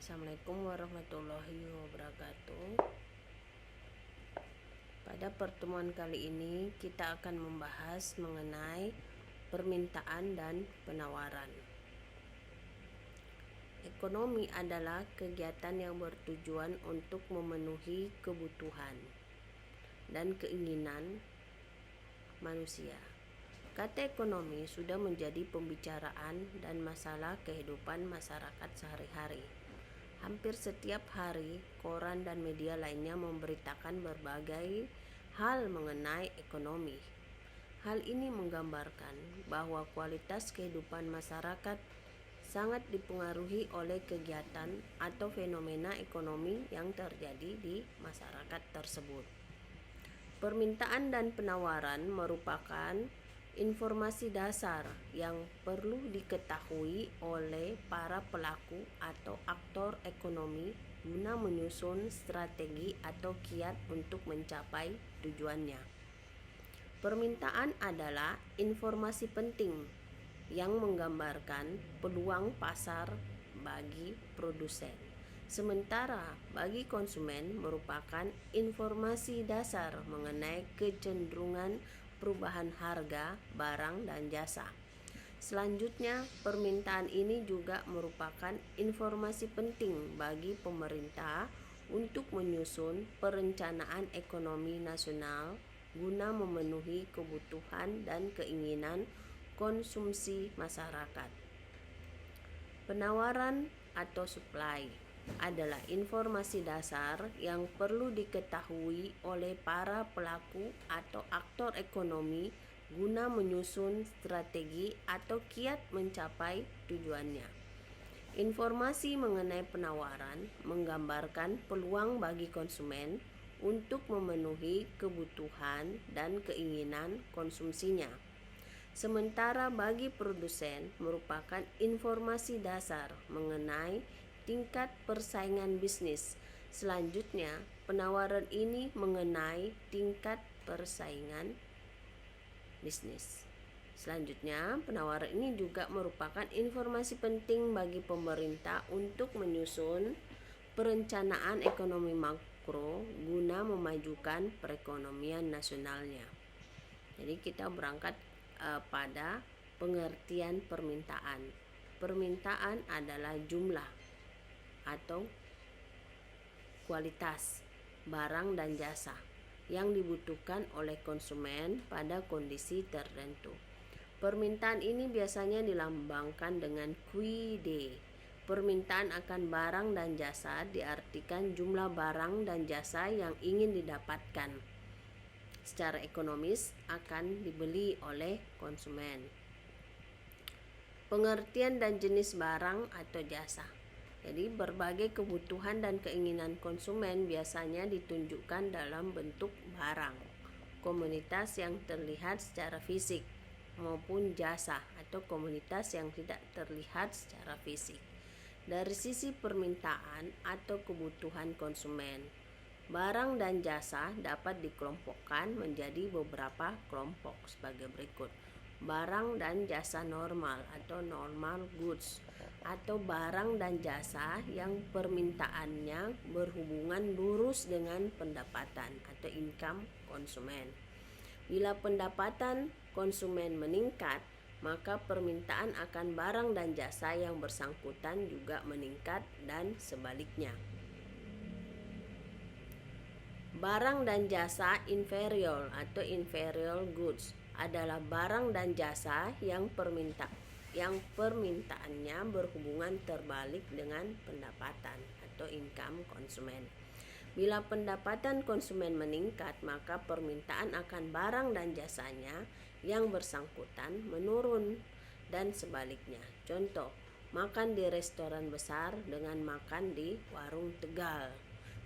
Assalamualaikum warahmatullahi wabarakatuh. Pada pertemuan kali ini kita akan membahas mengenai permintaan dan penawaran. Ekonomi adalah kegiatan yang bertujuan untuk memenuhi kebutuhan dan keinginan manusia. Kata ekonomi sudah menjadi pembicaraan dan masalah kehidupan masyarakat sehari-hari. Hampir setiap hari, koran dan media lainnya memberitakan berbagai hal mengenai ekonomi. Hal ini menggambarkan bahwa kualitas kehidupan masyarakat sangat dipengaruhi oleh kegiatan atau fenomena ekonomi yang terjadi di masyarakat tersebut. Permintaan dan penawaran merupakan informasi dasar yang perlu diketahui oleh para pelaku atau aktor ekonomi guna menyusun strategi atau kiat untuk mencapai tujuannya. Permintaan adalah informasi penting yang menggambarkan peluang pasar bagi produsen. Sementara bagi konsumen merupakan informasi dasar mengenai kecenderungan perubahan harga barang dan jasa. Selanjutnya, permintaan ini juga merupakan informasi penting bagi pemerintah untuk menyusun perencanaan ekonomi nasional guna memenuhi kebutuhan dan keinginan konsumsi masyarakat. Penawaran atau supply adalah informasi dasar yang perlu diketahui oleh para pelaku atau aktor ekonomi guna menyusun strategi atau kiat mencapai tujuannya. Informasi mengenai penawaran menggambarkan peluang bagi konsumen untuk memenuhi kebutuhan dan keinginan konsumsinya. Sementara bagi produsen merupakan informasi dasar mengenai tingkat persaingan bisnis. Selanjutnya, penawaran ini mengenai tingkat persaingan bisnis. Selanjutnya, penawaran ini juga merupakan informasi penting bagi pemerintah untuk menyusun perencanaan ekonomi makro guna memajukan perekonomian nasionalnya. Jadi kita berangkat pada pengertian permintaan. Permintaan adalah jumlah atau kualitas barang dan jasa yang dibutuhkan oleh konsumen pada kondisi tertentu. Permintaan ini biasanya dilambangkan dengan QD. Permintaan akan barang dan jasa diartikan jumlah barang dan jasa yang ingin didapatkan secara ekonomis akan dibeli oleh konsumen. Pengertian dan jenis barang atau jasa. Jadi berbagai kebutuhan dan keinginan konsumen biasanya ditunjukkan dalam bentuk barang, komoditas yang terlihat secara fisik, maupun jasa atau komoditas yang tidak terlihat secara fisik. Dari sisi permintaan atau kebutuhan konsumen, barang dan jasa dapat dikelompokkan menjadi beberapa kelompok sebagai berikut. Barang dan jasa normal atau normal goods, atau barang dan jasa yang permintaannya berhubungan lurus dengan pendapatan atau income konsumen. Bila pendapatan konsumen meningkat, maka permintaan akan barang dan jasa yang bersangkutan juga meningkat dan sebaliknya. Barang dan jasa inferior atau inferior goods adalah barang dan jasa yang permintaannya berhubungan terbalik dengan pendapatan atau income konsumen. Bila pendapatan konsumen meningkat, maka permintaan akan barang dan jasanya yang bersangkutan menurun dan sebaliknya. Contoh, makan di restoran besar dengan makan di warung Tegal.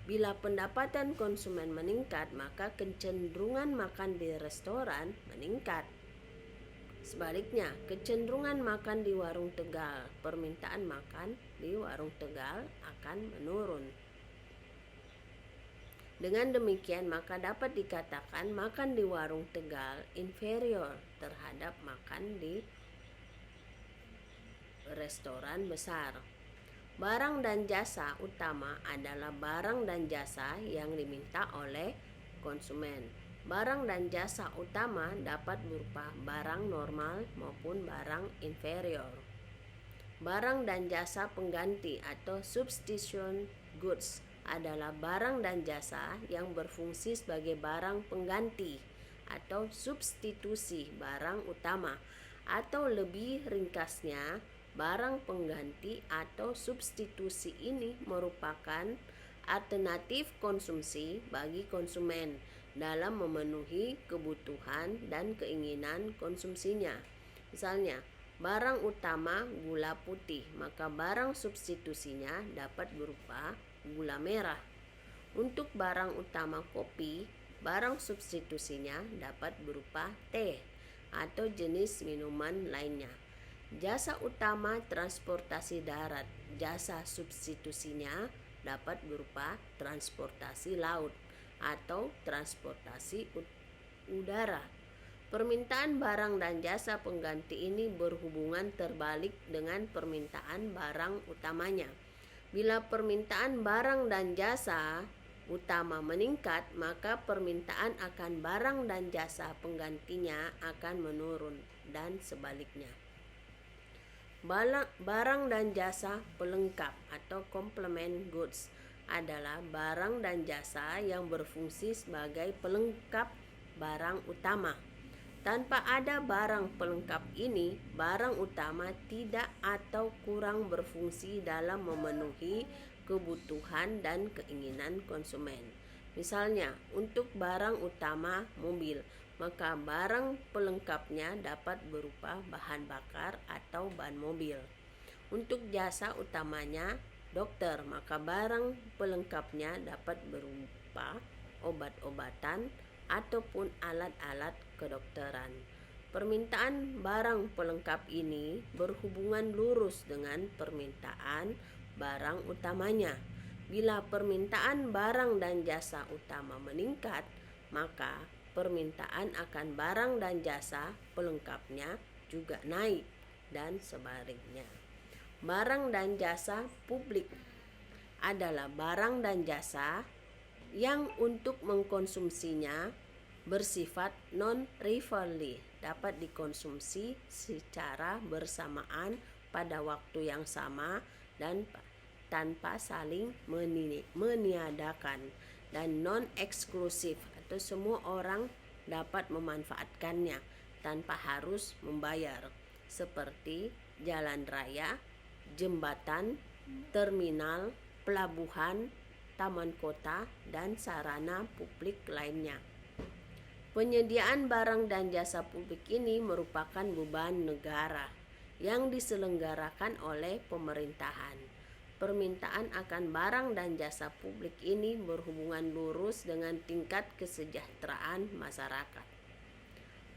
Bila pendapatan konsumen meningkat, maka kecenderungan makan di restoran meningkat. Sebaliknya, kecenderungan makan di warung Tegal, permintaan makan di warung Tegal akan menurun. Dengan demikian, maka dapat dikatakan makan di warung Tegal inferior terhadap makan di restoran besar. Barang dan jasa utama adalah barang dan jasa yang diminta oleh konsumen. Barang dan jasa utama dapat berupa barang normal maupun barang inferior. Barang dan jasa pengganti atau substitution goods adalah barang dan jasa yang berfungsi sebagai barang pengganti atau substitusi barang utama, atau lebih ringkasnya, barang pengganti atau substitusi ini merupakan alternatif konsumsi bagi konsumen dalam memenuhi kebutuhan dan keinginan konsumsinya. Misalnya, barang utama gula putih, maka barang substitusinya dapat berupa gula merah. Untuk barang utama kopi, barang substitusinya dapat berupa teh atau jenis minuman lainnya. Jasa utama transportasi darat, jasa substitusinya dapat berupa transportasi laut atau transportasi udara. Permintaan barang dan jasa pengganti ini berhubungan terbalik dengan permintaan barang utamanya. Bila permintaan barang dan jasa utama meningkat, maka permintaan akan barang dan jasa penggantinya akan menurun, dan sebaliknya. Barang dan jasa pelengkap atau complement goods adalah barang dan jasa yang berfungsi sebagai pelengkap barang utama. Tanpa ada barang pelengkap ini, barang utama tidak atau kurang berfungsi dalam memenuhi kebutuhan dan keinginan konsumen. Misalnya, untuk barang utama mobil, maka barang pelengkapnya dapat berupa bahan bakar atau ban mobil. Untuk jasa utamanya dokter, maka barang pelengkapnya dapat berupa obat-obatan ataupun alat-alat kedokteran. Permintaan barang pelengkap ini berhubungan lurus dengan permintaan barang utamanya. Bila permintaan barang dan jasa utama meningkat, maka permintaan akan barang dan jasa pelengkapnya juga naik, dan sebaliknya. Barang dan jasa publik adalah barang dan jasa yang untuk mengkonsumsinya bersifat non-rivalry, dapat dikonsumsi secara bersamaan pada waktu yang sama dan tanpa saling meniadakan, dan non-eksklusif atau semua orang dapat memanfaatkannya tanpa harus membayar, seperti jalan raya, jembatan, terminal, pelabuhan, taman kota, dan sarana publik lainnya. Penyediaan barang dan jasa publik ini merupakan beban negara yang diselenggarakan oleh pemerintahan. Permintaan akan barang dan jasa publik ini berhubungan lurus dengan tingkat kesejahteraan masyarakat.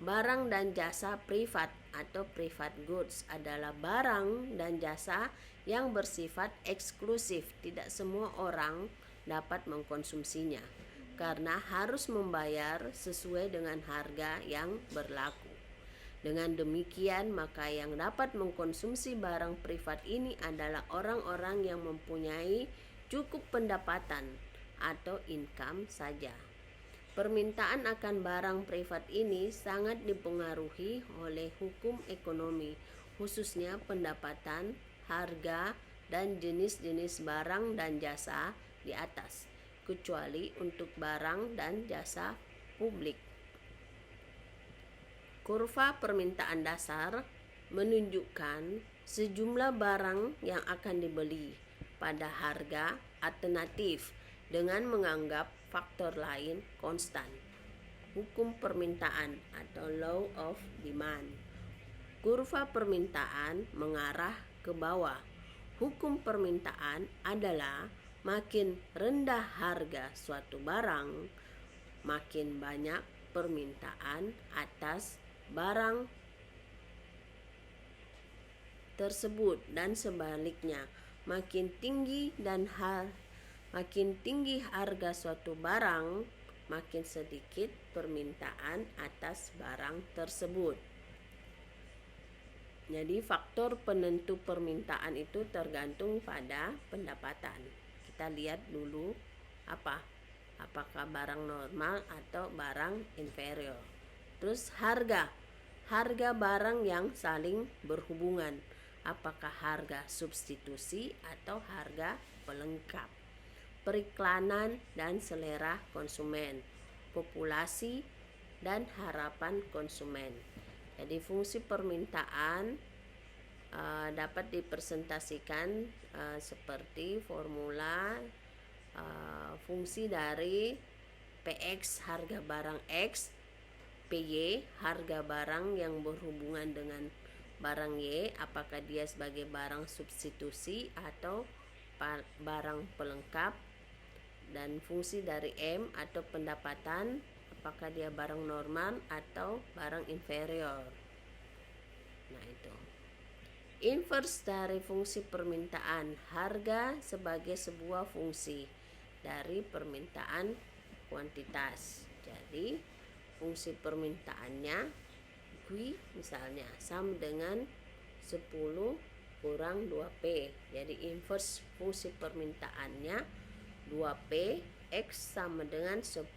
Barang dan jasa privat atau private goods adalah barang dan jasa yang bersifat eksklusif. Tidak semua orang dapat mengkonsumsinya karena harus membayar sesuai dengan harga yang berlaku. Dengan demikian, maka yang dapat mengkonsumsi barang privat ini adalah orang-orang yang mempunyai cukup pendapatan atau income saja. Permintaan akan barang privat ini sangat dipengaruhi oleh hukum ekonomi, khususnya pendapatan, harga, dan jenis-jenis barang dan jasa di atas, kecuali untuk barang dan jasa publik. Kurva permintaan dasar menunjukkan sejumlah barang yang akan dibeli pada harga alternatif dengan menganggap faktor lain konstan. Hukum permintaan atau law of demand. Kurva permintaan mengarah ke bawah. Hukum permintaan adalah makin rendah harga suatu barang, makin banyak permintaan atas barang tersebut, dan sebaliknya, makin tinggi harga suatu barang, makin sedikit permintaan atas barang tersebut. Jadi faktor penentu permintaan itu tergantung pada pendapatan. Kita lihat dulu apakah barang normal atau barang inferior. Terus harga barang yang saling berhubungan, apakah harga substitusi atau harga pelengkap. Periklanan dan selera konsumen, populasi dan harapan konsumen. Jadi fungsi permintaan dapat dipresentasikan seperti formula fungsi dari PX harga barang X, PY harga barang yang berhubungan dengan barang Y, apakah dia sebagai barang substitusi atau barang pelengkap, dan fungsi dari M atau pendapatan, apakah dia barang normal atau barang inferior. Nah, itu inverse dari fungsi permintaan, harga sebagai sebuah fungsi dari permintaan kuantitas. Jadi fungsi permintaannya Q misalnya sama dengan 10 kurang 2P. Jadi inverse fungsi permintaannya 2P, X sama dengan 10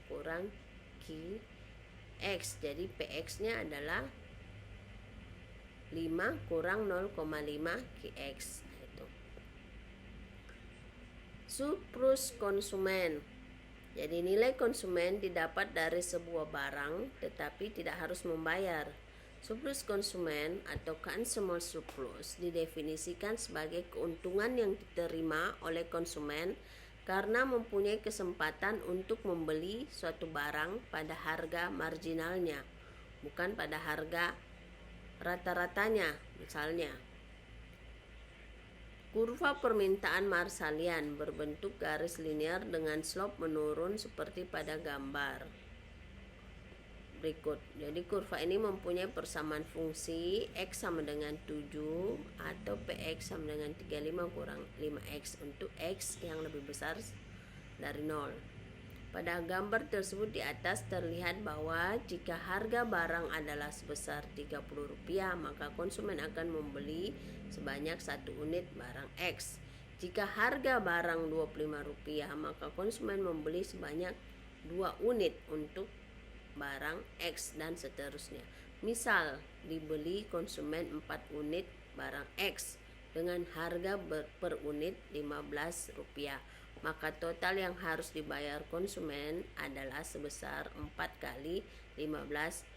kurang QX. Jadi PX nya adalah 5 kurang 0,5 QX. Itu surplus konsumen. Jadi nilai konsumen didapat dari sebuah barang tetapi tidak harus membayar. Surplus konsumen atau consumer surplus didefinisikan sebagai keuntungan yang diterima oleh konsumen karena mempunyai kesempatan untuk membeli suatu barang pada harga marginalnya, bukan pada harga rata-ratanya. Misalnya, kurva permintaan Marshallian berbentuk garis linear dengan slope menurun seperti pada gambar berikut. Jadi kurva ini mempunyai persamaan fungsi X sama dengan 7 atau PX sama dengan 35 kurang 5X untuk X yang lebih besar dari 0. Pada gambar tersebut di atas terlihat bahwa jika harga barang adalah sebesar Rp30, maka konsumen akan membeli sebanyak 1 unit barang X. Jika harga barang Rp25, maka konsumen membeli sebanyak 2 unit untuk barang X dan seterusnya. Misal, dibeli konsumen 4 unit barang X dengan harga per unit Rp15, maka total yang harus dibayar konsumen adalah sebesar 4 kali Rp15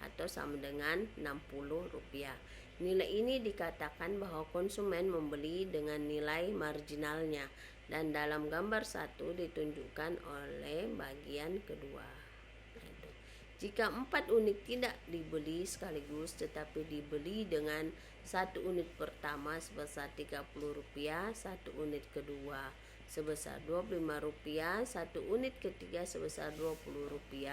atau sama dengan Rp60. Nilai ini dikatakan bahwa konsumen membeli dengan nilai marginalnya, dan dalam gambar 1 ditunjukkan oleh bagian kedua. Jika 4 unit tidak dibeli sekaligus tetapi dibeli dengan 1 unit pertama sebesar Rp30, 1 unit kedua sebesar Rp25, 1 unit ketiga sebesar Rp20,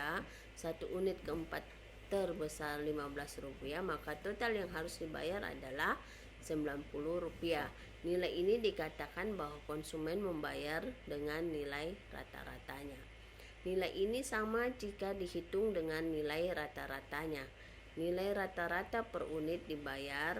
1 unit keempat terbesar Rp15, maka total yang harus dibayar adalah Rp90. Nilai ini dikatakan bahwa konsumen membayar dengan nilai rata-ratanya. Nilai ini sama jika dihitung dengan nilai rata-ratanya. Nilai rata-rata per unit dibayar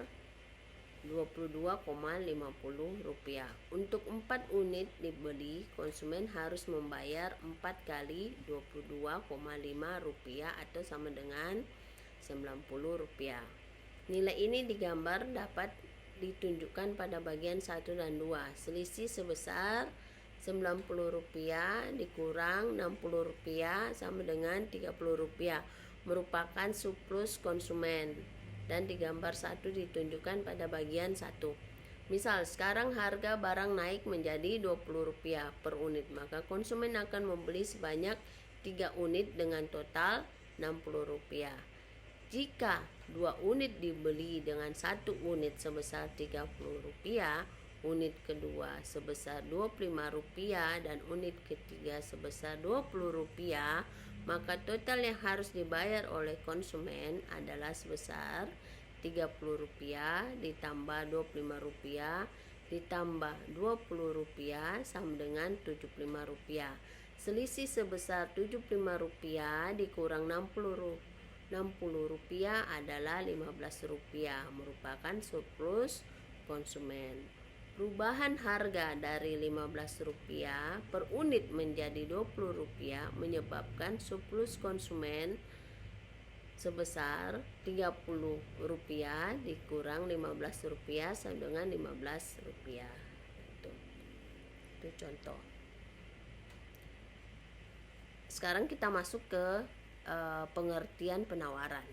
Rp22,50. Untuk 4 unit dibeli, konsumen harus membayar 4 kali Rp22,50 atau sama dengan Rp90. Nilai ini digambar dapat ditunjukkan pada bagian 1 dan 2. Selisih sebesar Rp90 dikurang Rp60 sama dengan Rp30 merupakan surplus konsumen, dan di gambar 1 ditunjukkan pada bagian 1. Misal sekarang harga barang naik menjadi Rp20 per unit, maka konsumen akan membeli sebanyak 3 unit dengan total Rp60. Jika 2 unit dibeli dengan 1 unit sebesar Rp30, unit kedua sebesar Rp25 dan unit ketiga sebesar Rp20, maka total yang harus dibayar oleh konsumen adalah sebesar Rp30 ditambah Rp25 ditambah Rp20 sama dengan Rp75. Selisih sebesar Rp75 dikurang Rp60 Rp60 adalah Rp15, merupakan surplus konsumen. Perubahan harga dari Rp15 per unit menjadi Rp20 menyebabkan surplus konsumen sebesar Rp30 dikurang Rp15 sama dengan Rp15. Itu contoh. Sekarang kita masuk ke pengertian penawaran.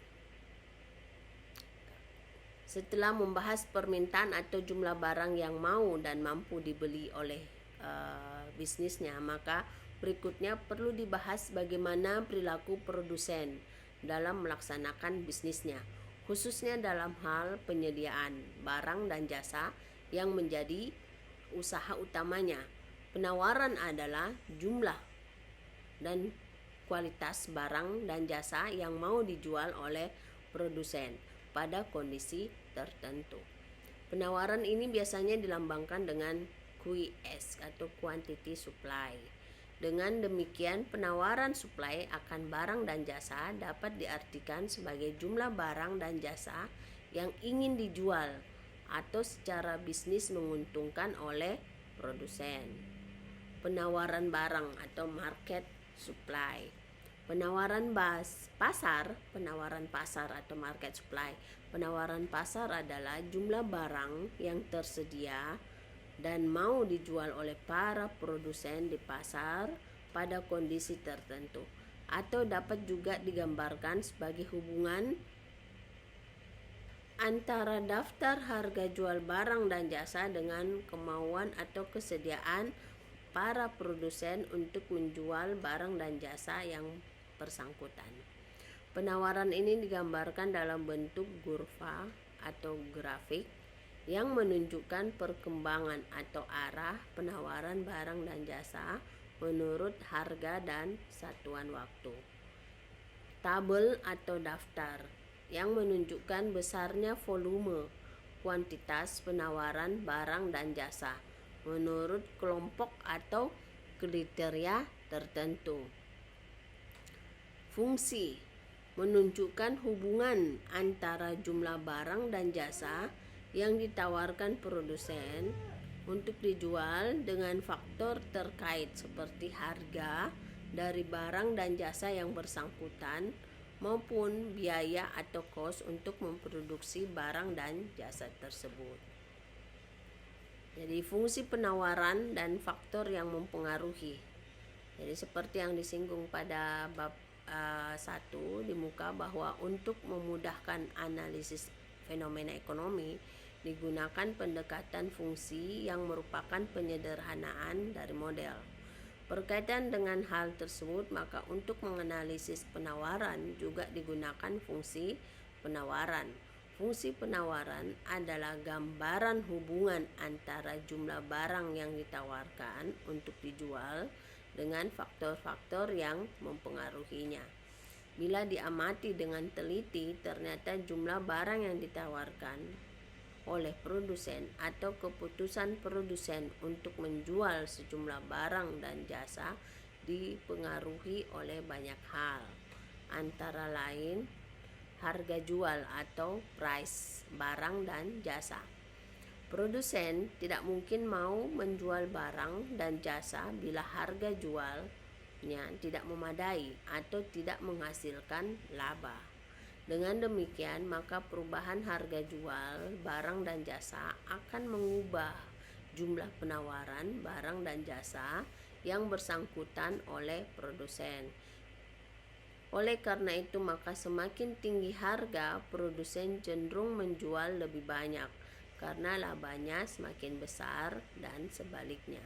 Setelah membahas permintaan atau jumlah barang yang mau dan mampu dibeli oleh bisnisnya, maka berikutnya perlu dibahas bagaimana perilaku produsen dalam melaksanakan bisnisnya, khususnya dalam hal penyediaan barang dan jasa yang menjadi usaha utamanya. Penawaran adalah jumlah dan kualitas barang dan jasa yang mau dijual oleh produsen pada kondisi tertentu. Penawaran ini biasanya dilambangkan dengan QS atau quantity supply. Dengan demikian, penawaran supply akan barang dan jasa dapat diartikan sebagai jumlah barang dan jasa yang ingin dijual atau secara bisnis menguntungkan oleh produsen. Penawaran barang atau market supply. Penawaran pasar atau market supply. Penawaran pasar adalah jumlah barang yang tersedia dan mau dijual oleh para produsen di pasar pada kondisi tertentu, atau dapat juga digambarkan sebagai hubungan antara daftar harga jual barang dan jasa dengan kemauan atau kesediaan para produsen untuk menjual barang dan jasa yang bersangkutan. Penawaran ini digambarkan dalam bentuk kurva atau grafik yang menunjukkan perkembangan atau arah penawaran barang dan jasa menurut harga dan satuan waktu. Tabel atau daftar yang menunjukkan besarnya volume kuantitas penawaran barang dan jasa menurut kelompok atau kriteria tertentu. Fungsi menunjukkan hubungan antara jumlah barang dan jasa yang ditawarkan produsen untuk dijual dengan faktor terkait seperti harga dari barang dan jasa yang bersangkutan maupun biaya atau kos untuk memproduksi barang dan jasa tersebut. Jadi fungsi penawaran dan faktor yang mempengaruhi. Jadi seperti yang disinggung pada bab 1 di muka, bahwa untuk memudahkan analisis fenomena ekonomi digunakan pendekatan fungsi yang merupakan penyederhanaan dari model. Berkaitan dengan hal tersebut, maka untuk menganalisis penawaran juga digunakan fungsi penawaran. Fungsi penawaran adalah gambaran hubungan antara jumlah barang yang ditawarkan untuk dijual dengan faktor-faktor yang mempengaruhinya. Bila diamati dengan teliti, ternyata jumlah barang yang ditawarkan oleh produsen atau keputusan produsen untuk menjual sejumlah barang dan jasa dipengaruhi oleh banyak hal, antara lain harga jual atau price barang dan jasa. Produsen tidak mungkin mau menjual barang dan jasa bila harga jualnya tidak memadai atau tidak menghasilkan laba. Dengan demikian, maka perubahan harga jual barang dan jasa akan mengubah jumlah penawaran barang dan jasa yang bersangkutan oleh produsen. Oleh karena itu, maka semakin tinggi harga, produsen cenderung menjual lebih banyak karena labanya semakin besar dan sebaliknya.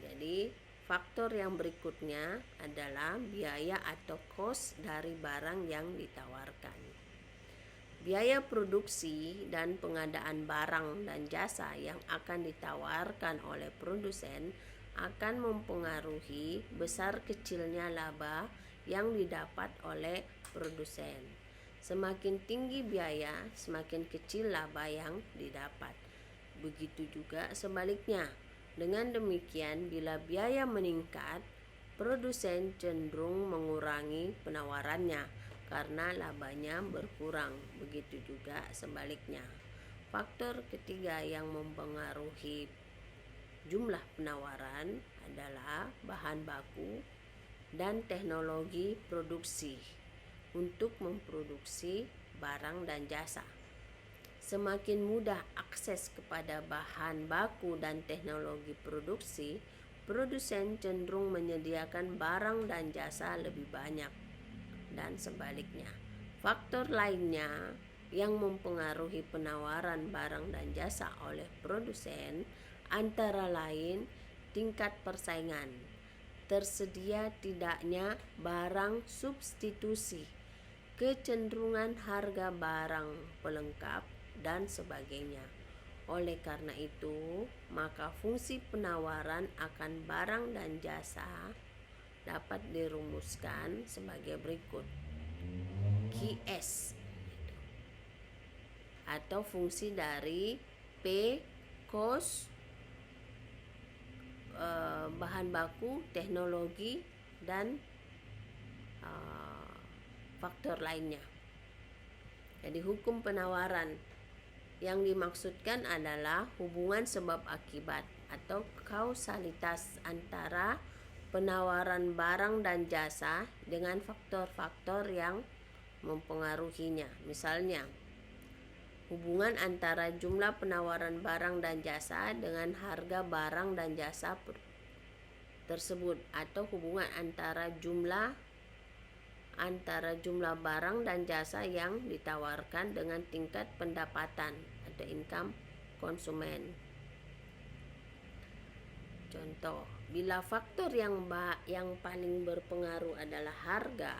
Jadi faktor yang berikutnya adalah biaya atau cost dari barang yang ditawarkan. Biaya produksi dan pengadaan barang dan jasa yang akan ditawarkan oleh produsen akan mempengaruhi besar kecilnya laba yang didapat oleh produsen. Semakin tinggi biaya, semakin kecil laba yang didapat. Begitu juga sebaliknya. Dengan demikian, bila biaya meningkat, produsen cenderung mengurangi penawarannya karena labanya berkurang. Begitu juga sebaliknya. Faktor ketiga yang mempengaruhi jumlah penawaran adalah bahan baku dan teknologi produksi untuk memproduksi barang dan jasa. Semakin mudah akses kepada bahan baku dan teknologi produksi, produsen cenderung menyediakan barang dan jasa lebih banyak, dan sebaliknya. Faktor lainnya yang mempengaruhi penawaran barang dan jasa oleh produsen antara lain tingkat persaingan, tersedia tidaknya barang substitusi, kecenderungan harga barang pelengkap, dan sebagainya. Oleh karena itu, maka fungsi penawaran akan barang dan jasa dapat dirumuskan sebagai berikut. QS atau fungsi dari P, cost, bahan baku, teknologi, dan faktor lainnya. Jadi hukum penawaran yang dimaksudkan adalah hubungan sebab akibat atau kausalitas antara penawaran barang dan jasa dengan faktor-faktor yang mempengaruhinya. Misalnya, hubungan antara jumlah penawaran barang dan jasa dengan harga barang dan jasa tersebut, atau hubungan antara jumlah barang dan jasa yang ditawarkan dengan tingkat pendapatan atau income konsumen. Contoh, bila faktor yang paling berpengaruh adalah harga,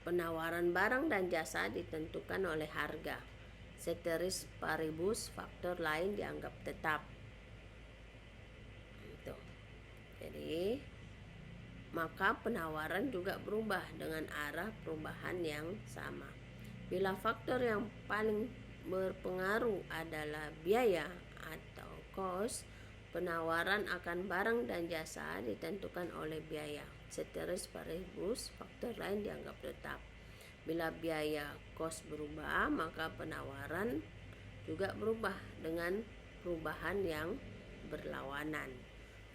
penawaran barang dan jasa ditentukan oleh harga. Ceteris paribus, faktor lain dianggap tetap. Jadi, maka penawaran juga berubah dengan arah perubahan yang sama. Bila faktor yang paling berpengaruh adalah biaya atau cost, penawaran akan barang dan jasa ditentukan oleh biaya. Ceteris paribus, faktor lain dianggap tetap. Bila biaya cost berubah, maka penawaran juga berubah dengan perubahan yang berlawanan.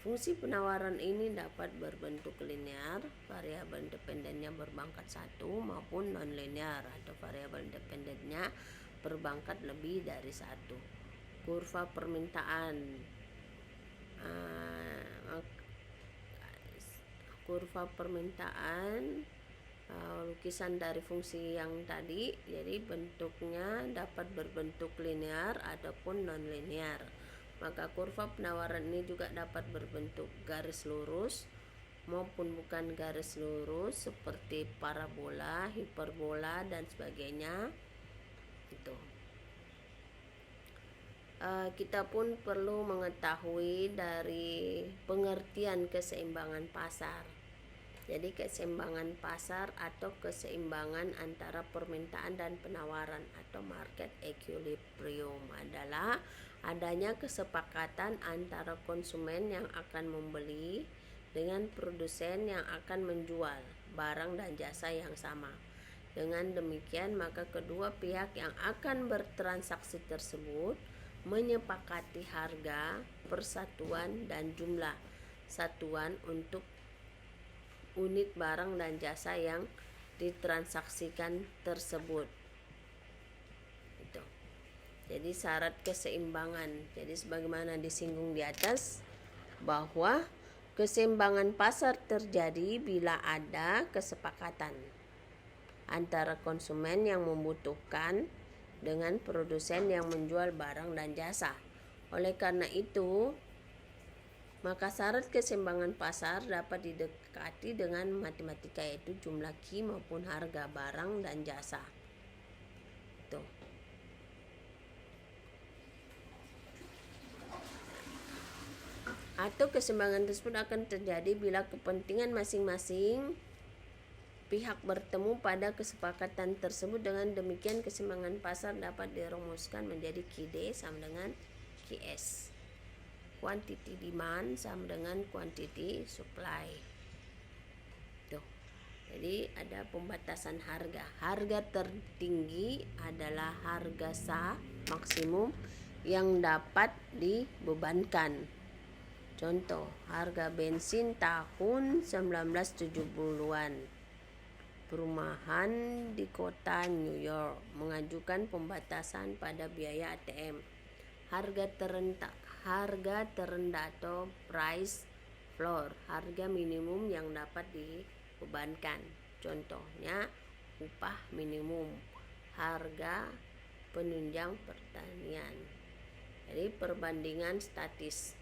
Fungsi penawaran ini dapat berbentuk linear, variabel independennya berpangkat 1, maupun non-linear atau variabel independennya berpangkat lebih dari 1. Kurva permintaan lukisan dari fungsi yang tadi, jadi bentuknya dapat berbentuk linear ataupun non-linear. Maka kurva penawaran ini juga dapat berbentuk garis lurus maupun bukan garis lurus seperti parabola, hiperbola, dan sebagainya. Kita pun perlu mengetahui dari pengertian keseimbangan pasar. Jadi keseimbangan pasar atau keseimbangan antara permintaan dan penawaran atau market equilibrium adalah adanya kesepakatan antara konsumen yang akan membeli dengan produsen yang akan menjual barang dan jasa yang sama. Dengan demikian, maka kedua pihak yang akan bertransaksi tersebut menyepakati harga, persatuan, dan jumlah satuan untuk unit barang dan jasa yang ditransaksikan tersebut. Jadi syarat keseimbangan. Jadi sebagaimana disinggung di atas bahwa keseimbangan pasar terjadi bila ada kesepakatan antara konsumen yang membutuhkan dengan produsen yang menjual barang dan jasa. Oleh karena itu, maka syarat keseimbangan pasar dapat didekati dengan matematika, yaitu jumlah Q maupun harga barang dan jasa. Atau keseimbangan tersebut akan terjadi bila kepentingan masing-masing pihak bertemu pada kesepakatan tersebut. Dengan demikian, keseimbangan pasar dapat dirumuskan menjadi QD sama dengan QS. quantity demand sama dengan quantity supply. Tuh. Jadi ada pembatasan harga. Harga tertinggi adalah harga sah maksimum yang dapat dibebankan. Contoh, harga bensin tahun 1970-an. Perumahan di kota New York mengajukan pembatasan pada biaya ATM. Harga terendah atau price floor, harga minimum yang dapat dibebankan. Contohnya upah minimum, harga penunjang pertanian. Jadi perbandingan statis.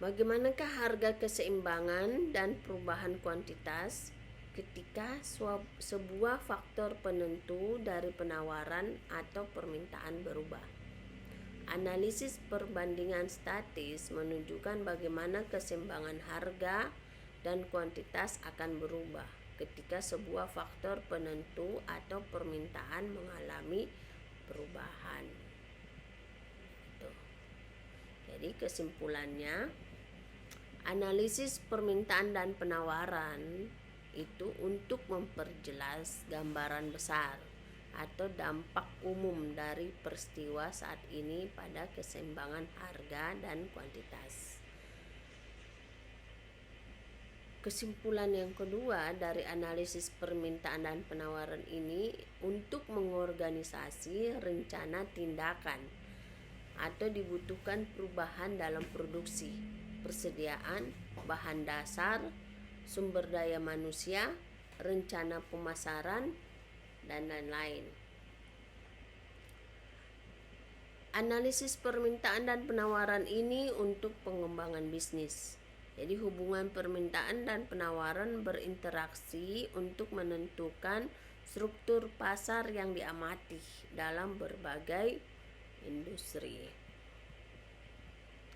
Bagaimanakah harga keseimbangan dan perubahan kuantitas ketika sebuah faktor penentu dari penawaran atau permintaan berubah? Analisis perbandingan statis menunjukkan bagaimana keseimbangan harga dan kuantitas akan berubah ketika sebuah faktor penentu atau permintaan mengalami perubahan. Jadi kesimpulannya, analisis permintaan dan penawaran itu untuk memperjelas gambaran besar atau dampak umum dari peristiwa saat ini pada keseimbangan harga dan kuantitas. Kesimpulan yang kedua dari analisis permintaan dan penawaran ini untuk mengorganisasi rencana tindakan atau dibutuhkan perubahan dalam produksi, persediaan, bahan dasar, sumber daya manusia, rencana pemasaran, dan lain-lain. Analisis permintaan dan penawaran ini untuk pengembangan bisnis. Jadi hubungan permintaan dan penawaran berinteraksi untuk menentukan struktur pasar yang diamati dalam berbagai industri.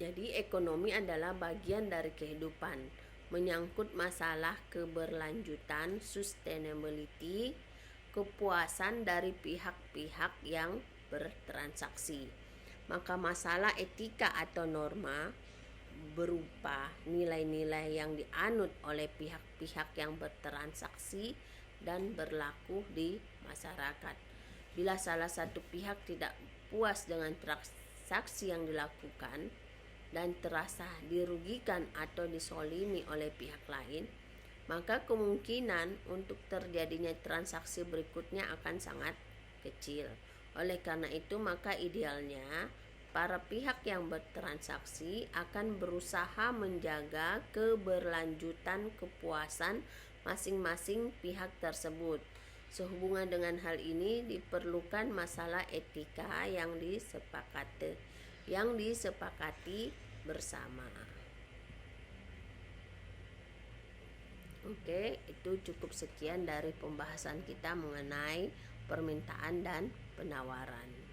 Jadi ekonomi adalah bagian dari kehidupan, menyangkut masalah keberlanjutan, sustainability, kepuasan dari pihak-pihak yang bertransaksi. Maka masalah etika atau norma berupa nilai-nilai yang dianut oleh pihak-pihak yang bertransaksi dan berlaku di masyarakat. Bila salah satu pihak tidak puas dengan transaksi yang dilakukan dan terasa dirugikan atau disolimi oleh pihak lain, maka kemungkinan untuk terjadinya transaksi berikutnya akan sangat kecil. Oleh karena itu, maka idealnya para pihak yang bertransaksi akan berusaha menjaga keberlanjutan kepuasan masing-masing pihak tersebut. Sehubungan dengan hal ini diperlukan masalah etika yang disepakati bersama. Oke, itu cukup sekian dari pembahasan kita mengenai permintaan dan penawaran.